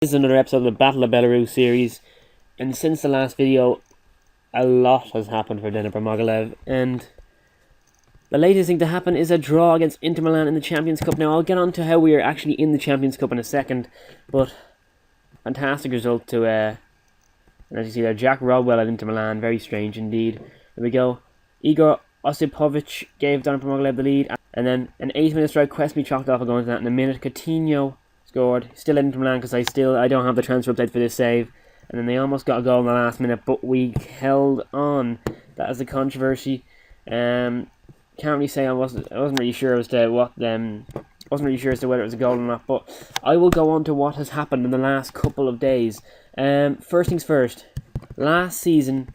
This is another episode of the Battle of Belarus series, and since the last video, a lot has happened for Dnipro Mogilev, and the latest thing to happen is a draw against Inter Milan in the Champions Cup. Now, I'll get on to how we are actually in the Champions Cup in a second, but fantastic result to, and as you see there, Jack Rodwell at Inter Milan, very strange indeed. There we go. Igor Osipovic gave Dnipro Mogilev the lead, and then an 8-minute strike, Kwesmi chalked off, I'll go into that in a minute. Coutinho scored, still in Inter Milan because I don't have the transfer update for this save, and then they almost got a goal in the last minute, but we held on. That is the controversy. Can't really say I wasn't really sure as to what wasn't really sure as to whether it was a goal or not, but I will go on to what has happened in the last couple of days. First things first, last season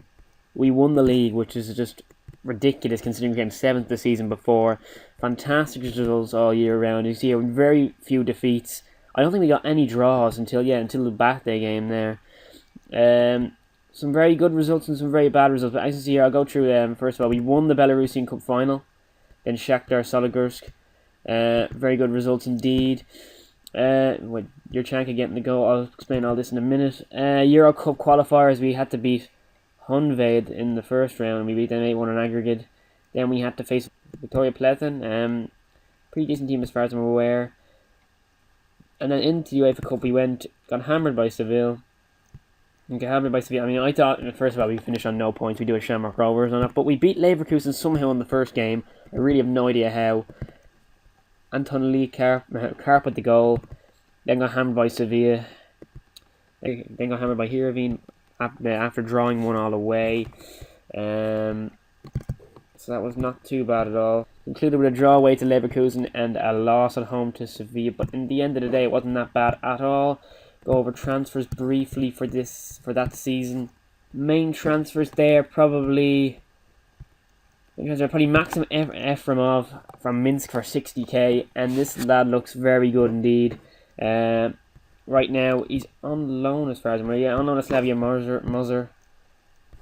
we won the league, which is just ridiculous considering we came 7th the season before. Fantastic results all year round. You see here, very few defeats. I don't think we got any draws until the Barca game there. Some very good results and some very bad results. But as you see here, I'll go through. First of all, we won the Belarusian Cup final. Then Shakhtar Sologorsk. Very good results indeed. With Yurchenko getting the goal. I'll explain all this in a minute. Euro Cup qualifiers, we had to beat Honved in the first round. We beat them 8-1 on aggregate. Then we had to face Victoria Pletin. Pretty decent team as far as I'm aware. And then into the UEFA Cup we went, got hammered by Seville. I mean, I thought, first of all, we finished on no points. We do a Shamrock Rovers on it. But we beat Leverkusen somehow in the first game. I really have no idea how. Anton Lee Karp with the goal. Then got hammered by Sevilla. Then got hammered by Heerenveen after drawing 1-1 away. So that was not too bad at all. Included with a draw away to Leverkusen and a loss at home to Sevilla. But in the end of the day, it wasn't that bad at all. Go over transfers briefly for that season. Main transfers there probably Maxim Efremov from Minsk for 60k, and this lad looks very good indeed. Right now he's on loan as far as I'm aware. On loan to Slavia Mozer.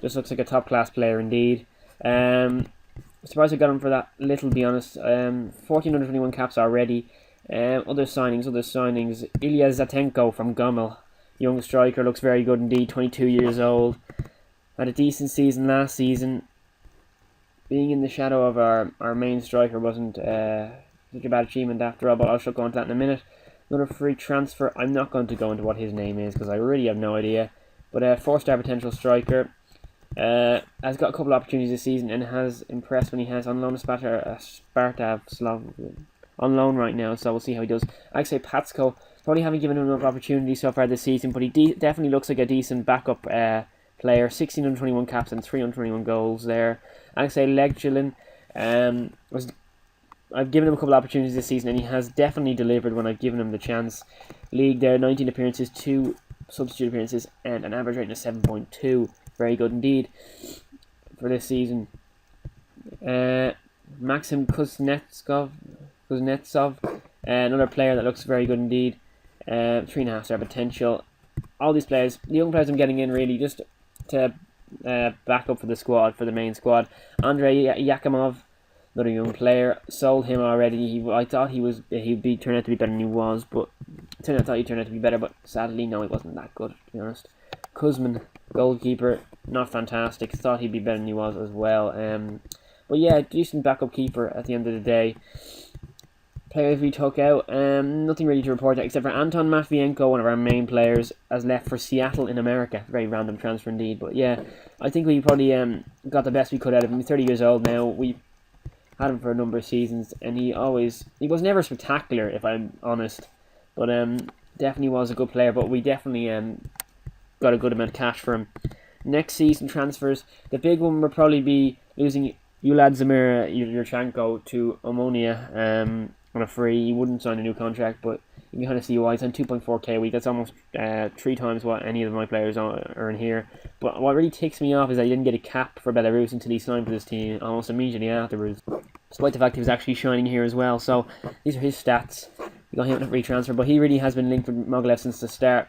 Just looks like a top class player indeed. Surprised I got him for that little, to be honest. 1,421 caps already. Other signings. Ilya Zatenko from Gomel. Young striker, looks very good indeed. 22 years old. Had a decent season last season. Being in the shadow of our main striker wasn't such a bad achievement after all, but I'll go into that in a minute. Another free transfer. I'm not going to go into what his name is because I really have no idea. But a 4-star potential striker. Has got a couple of opportunities this season and has impressed when he has on loan to Sparta on loan right now, so we'll see how he does. I'd say Patsko, probably haven't given him enough opportunity so far this season, but he definitely looks like a decent backup player. 1,621 caps and 321 goals there. I'd say Legulin, I've given him a couple of opportunities this season and he has definitely delivered when I've given him the chance. League there, 19 appearances, 2 substitute appearances and an average rating of 7.2. Very good indeed for this season. Maxim Kuznetsov, another player that looks very good indeed. 3.5-star potential. All these players, the young players I'm getting in really just to back up for the squad, for the main squad. Andrei Yakimov, another young player. Sold him already. I thought he'd turn out to be better than he was, but I thought he'd turn out to be better, but sadly no, he wasn't that good, to be honest. Kuzmin, goalkeeper, not fantastic. Thought he'd be better than he was as well. But yeah, decent backup keeper at the end of the day. Players we took out, nothing really to report except for Anton Matvienko, one of our main players, has left for Seattle in America. Very random transfer indeed, but yeah, I think we probably got the best we could out of him. He's 30 years old now. We had him for a number of seasons, and he was never spectacular, if I'm honest, but definitely was a good player. But we definitely got a good amount of cash for him. Next season transfers, the big one will probably be losing Uladzimir Yurchenko to Omonia on a free. He wouldn't sign a new contract, but you can kind of see why. He's on 2.4k a week. That's almost 3 times what any of my players earn here. But what really ticks me off is that he didn't get a cap for Belarus until he signed for this team almost immediately afterwards, despite the fact he was actually shining here as well. So these are his stats. We got him on a free transfer, but he really has been linked with Mogilev since the start.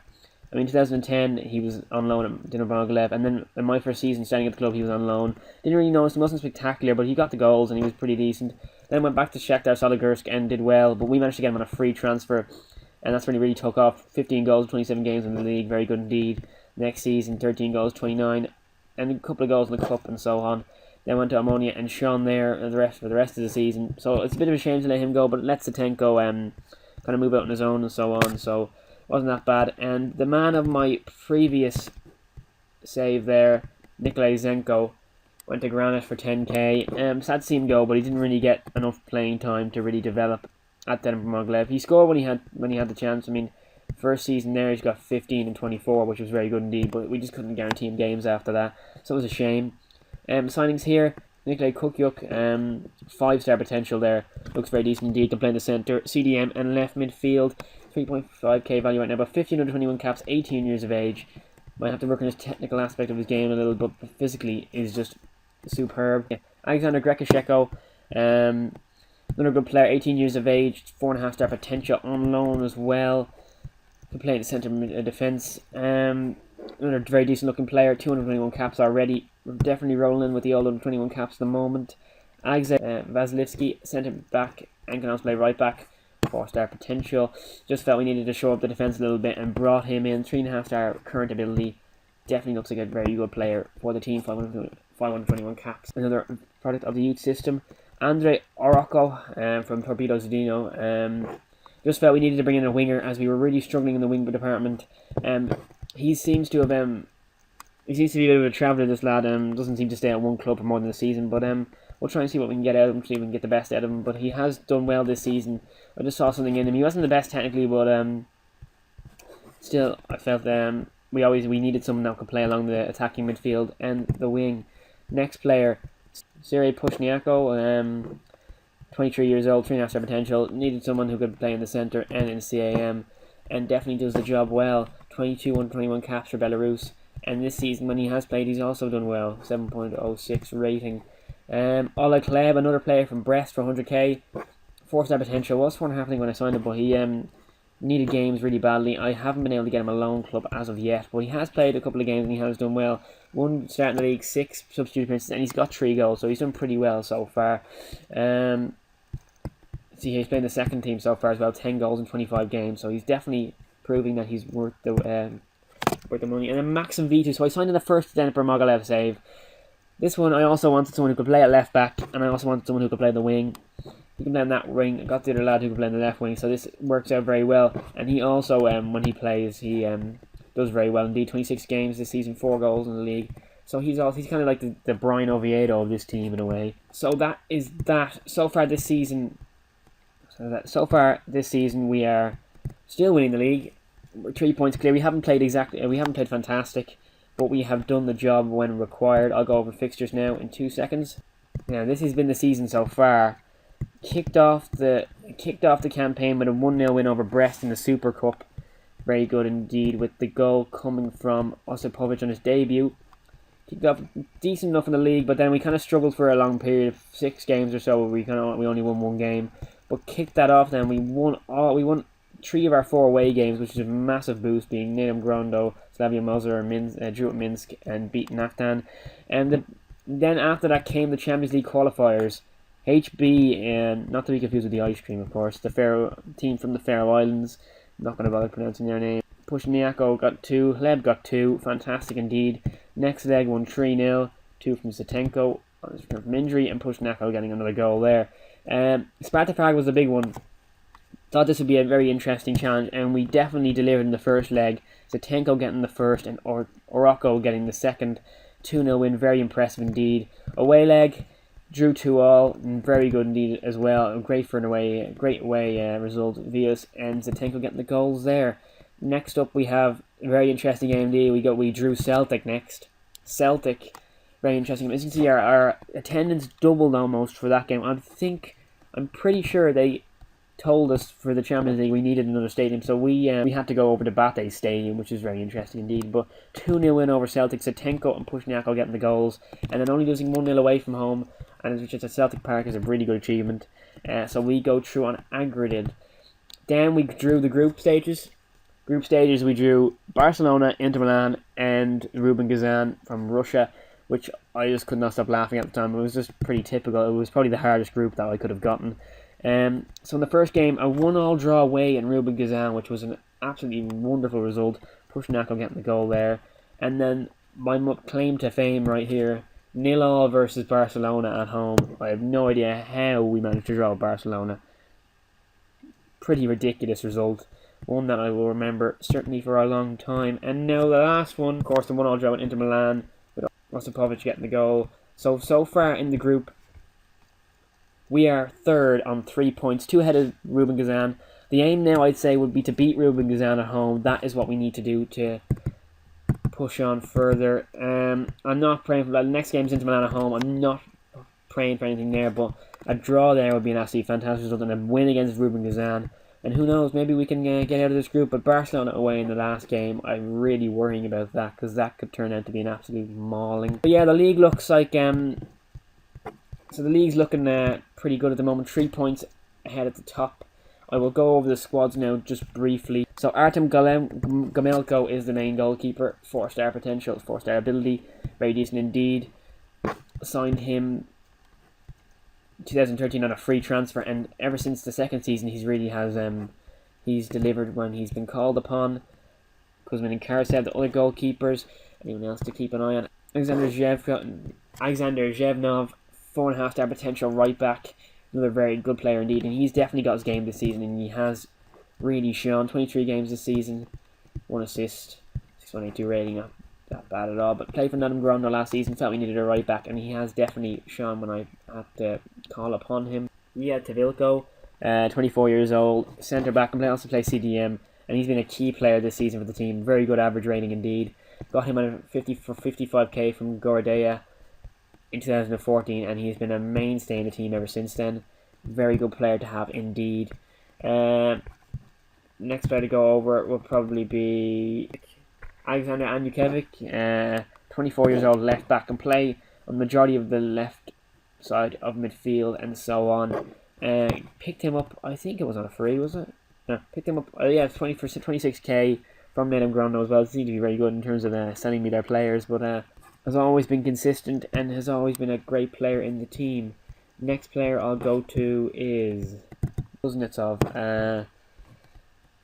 I mean, 2010, he was on loan at Dnipro Mogilev, and then in my first season starting at the club, he was on loan. Didn't really notice, he wasn't spectacular, but he got the goals and he was pretty decent. Then went back to Shakhtar Sologorsk and did well, but we managed to get him on a free transfer. and that's when he really took off. 15 goals, 27 games in the league, very good indeed. Next season, 13 goals, 29, and a couple of goals in the cup and so on. Then went to Ammonia and shone there for the rest of the season. So it's a bit of a shame to let him go, but let Zinchenko kind of move out on his own and so on. So it wasn't that bad. And the man of my previous save there, Nikolai Zenko, went to Granite for 10k. Sad to see him go, but he didn't really get enough playing time to really develop at Dnipro Mogilев. He scored when he had the chance. I mean, first season there he's got 15 and 24, which was very good indeed, but we just couldn't guarantee him games after that, so it was a shame. Signings here, Nikolai Kukyuk, 5-star potential there, looks very decent indeed, can play in the centre, CDM and left midfield, 3.5k value right now, but 15 under 21 caps, 18 years of age. Might have to work on his technical aspect of his game a little, but physically is just superb. Yeah. Alexander Grekasheko, another good player, 18 years of age, 4.5-star potential on loan as well. Can play in the centre defence. Another very decent looking player, 221 caps already. We're definitely rolling with the all under 21 caps at the moment. Alexei Vasilevsky, centre back, and can also play right back. 4-star potential. Just felt we needed to show up the defence a little bit and brought him in. 3.5-star current ability. Definitely looks like a very good player for the team. 521 caps. Another product of the youth system. Andre Orocco from Torpedo Zdeno. Just felt we needed to bring in a winger as we were really struggling in the wing department. He seems to be a bit of a traveller, this lad. Doesn't seem to stay at one club for more than a season, but we'll try and see what we can get out of him, see if we can get the best out of him. But he has done well this season. I just saw something in him. He wasn't the best technically, but still, I felt we needed someone that could play along the attacking midfield and the wing. Next player, Sergei Pushniako, 23 years old, 3.5-star potential. Needed someone who could play in the centre and in CAM, and definitely does the job well. 22 under 21 caps for Belarus, and this season when he has played, he's also done well. 7.06 rating. Oleg Kleb, another player from Brest for 100k. 4-star potential. Was 4.5 when I signed him, but he needed games really badly. I haven't been able to get him a loan club as of yet, but he has played a couple of games and he has done well. 1 start in the league, 6 substitute appearances, and he's got 3 goals, so he's done pretty well so far. See, he's playing the second team so far as well, 10 goals in 25 games, so he's definitely proving that he's worth the money. And then Maxim V2, so I signed in the first Dnipro Mogilев save. This one I also wanted someone who could play at left back, and I also wanted someone who could play the wing. He can play in that wing. I got the other lad who can play in the left wing, so this works out very well. And he also, when he plays, he does very well indeed. 26 games this season, 4 goals in the league. So he's kind of like the Brian Oviedo of this team in a way. So that is that. So far this season, we are still winning the league. We're 3 points clear. We haven't played fantastic, but we have done the job when required. I'll go over fixtures now in 2 seconds. Now this has been the season so far. Kicked off the campaign with a 1-0 win over Brest in the Super Cup. Very good indeed, with the goal coming from Osipovic on his debut. Kicked off decent enough in the league, but then we kind of struggled for a long period of 6 games or so. We only won 1 game, but kicked that off. Then we won 3 of our 4 away games, which is a massive boost, being Nizhny Novgorod, Slavia Mozar, Drew Minsk, and beat Naftan. And then after that came the Champions League qualifiers. HB, and not to be confused with the ice cream, of course, the team from the Faroe Islands. I'm not going to bother pronouncing their name. Pushniako got 2, Leb got 2, fantastic indeed. Next leg won 3-0, 2 from Zinchenko on his return from injury, and Pushniako getting another goal there. Sparta Prague was the big one. Thought this would be a very interesting challenge, and we definitely delivered in the first leg. Zinchenko getting the first, and Orocco getting the second. 2-0 win, very impressive indeed. Away leg, drew 2-2, very good indeed as well. Great away result. Vios and Zinchenko getting the goals there. Next up, we have a very interesting game indeed. We drew Celtic next. Celtic, very interesting. As you can see, our attendance doubled almost for that game. I'm pretty sure they told us for the Champions League we needed another stadium, so we had to go over to Bate Stadium, which is very interesting indeed. But 2-0 win over Celtic. Zinchenko and Pushniako getting the goals, and then only losing 1-0 away from home, and which is at Celtic Park, is a really good achievement. So we go through on aggregate. Then we drew the group stages. We drew Barcelona, Inter Milan, and Rubin Kazan from Russia, which I just could not stop laughing at the time. It was just pretty typical. It was probably the hardest group that I could have gotten. So in the first game, a 1-1 draw away in Rubin Kazan, which was an absolutely wonderful result. Pushnako getting the goal there. And then my claim to fame right here, 0-0 versus Barcelona at home. I have no idea how we managed to draw Barcelona. Pretty ridiculous result. One that I will remember certainly for a long time. And now the last one, of course, the 1-1 draw with Inter Milan, with Osipovic getting the goal. So far in the group, we are third on 3 points, 2 ahead of Rubin Kazan. The aim now, I'd say, would be to beat Rubin Kazan at home. That is what we need to do to push on further. I'm not praying for that. The next game's Inter Milan at home. I'm not praying for anything there, but a draw there would be an absolutely fantastic result, and a win against Rubin Kazan. And who knows, maybe we can get out of this group. But Barcelona away in the last game, I'm really worrying about that, because that could turn out to be an absolute mauling. But yeah, the league looks like so the league's looking pretty good at the moment. 3 points ahead at the top. I will go over the squads now just briefly. So Artem Gamelko is the main goalkeeper. 4-star potential, 4-star ability. Very decent indeed. Signed him 2013 on a free transfer, and ever since the second season he's really has he's delivered when he's been called upon. Kuzmin and Karasev, the other goalkeepers. Anyone else to keep an eye on? Alexander Zhevnov, 4.5-star potential right back. Another very good player indeed, and he's definitely got his game this season, and he has really shown. 23 games this season, 1 assist, 6.82 rating, not that bad at all. But played for Nottingham Grondo last season, felt we needed a right back, and he has definitely shown when I had to call upon him. Tavilko, 24 years old, centre back, and also plays CDM, and he's been a key player this season for the team. Very good average rating indeed. Got him on 55k from Gorodea in 2014, and he's been a mainstay in the team ever since then. Very good player to have indeed. Next player to go over will probably be Alexander Anukevic, 24 years old, left back, and play on the majority of the left side of midfield and so on. Picked him up, I think it was on a free, was it? No, picked him up, 26k from Nottingham Grondo as well. It seemed to be very good in terms of sending me their players, but has always been consistent and has always been a great player in the team. Next player I'll go to is Kuznetsov,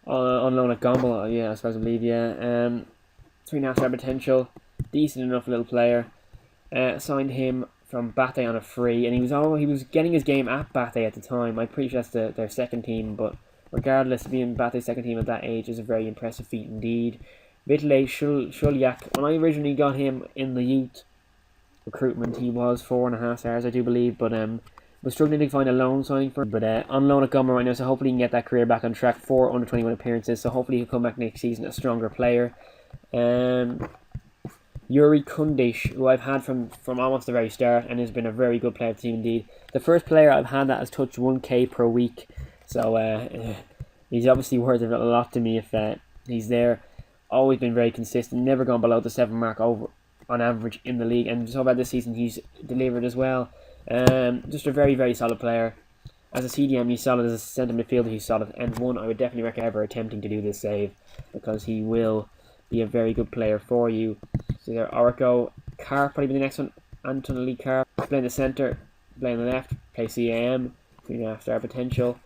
on loan at Gombel, I suppose I believe, 3.5-star potential, decent enough little player. Signed him from Bate on a free, and he was getting his game at Bate at the time. I'm pretty sure that's their second team, but regardless, being Bate's second team at that age is a very impressive feat indeed. Vitale Shulyak, when I originally got him in the youth recruitment, he was 4.5 stars, I do believe, but was struggling to find a loan signing for him. But on loan at Goma right now, so hopefully he can get that career back on track. 4 under 21 appearances, so hopefully he'll come back next season a stronger player. Yuri Kundish, who I've had from almost the very start, and has been a very good player of the team indeed. The first player I've had that has touched 1k per week, so he's obviously worth a lot to me if he's there. Always been very consistent, never gone below the 7 mark over on average in the league, and so far this season he's delivered as well. Just a very, very solid player. As a CDM he's solid, as a centre midfielder he's solid, and one I would definitely recommend ever attempting to do this save, because he will be a very good player for you. So there, Orico, Carr probably be the next one. Anton Lee Carr, playing the centre, playing the left, play CAM, 3.5-star potential.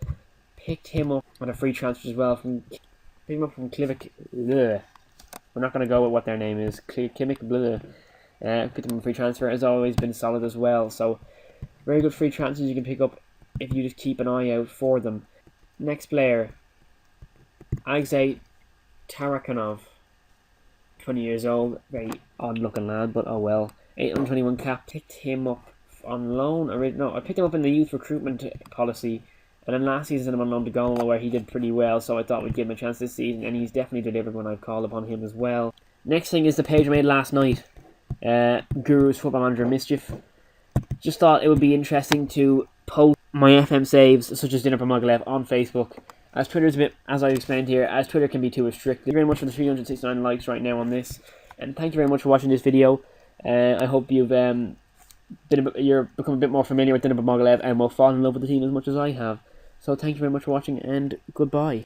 Picked him up on a free transfer as well from Klivik. We're not going to go with what their name is. Kimmich. Picked him on a free transfer. Has always been solid as well. So very good free transfers you can pick up if you just keep an eye out for them. Next player, Alexei Tarakanov, 20 years old. Very odd looking lad, but oh well. 821 cap. Picked him up on loan. I picked him up in the youth recruitment policy. And then last season I'm on loan to Gonla, where he did pretty well, so I thought we'd give him a chance this season, and he's definitely delivered when I've called upon him as well. Next thing is the page I made last night. Guru's Football Manager Mischief. Just thought it would be interesting to post my FM saves, such as Dinner for Mogilev, on Facebook. As Twitter's a bit, as I explained here, as Twitter can be too restricted. Thank you very much for the 369 likes right now on this, and thank you very much for watching this video. I hope you've you're become a bit more familiar with Dinner for Mogilev and will fall in love with the team as much as I have. So thank you very much for watching, and goodbye.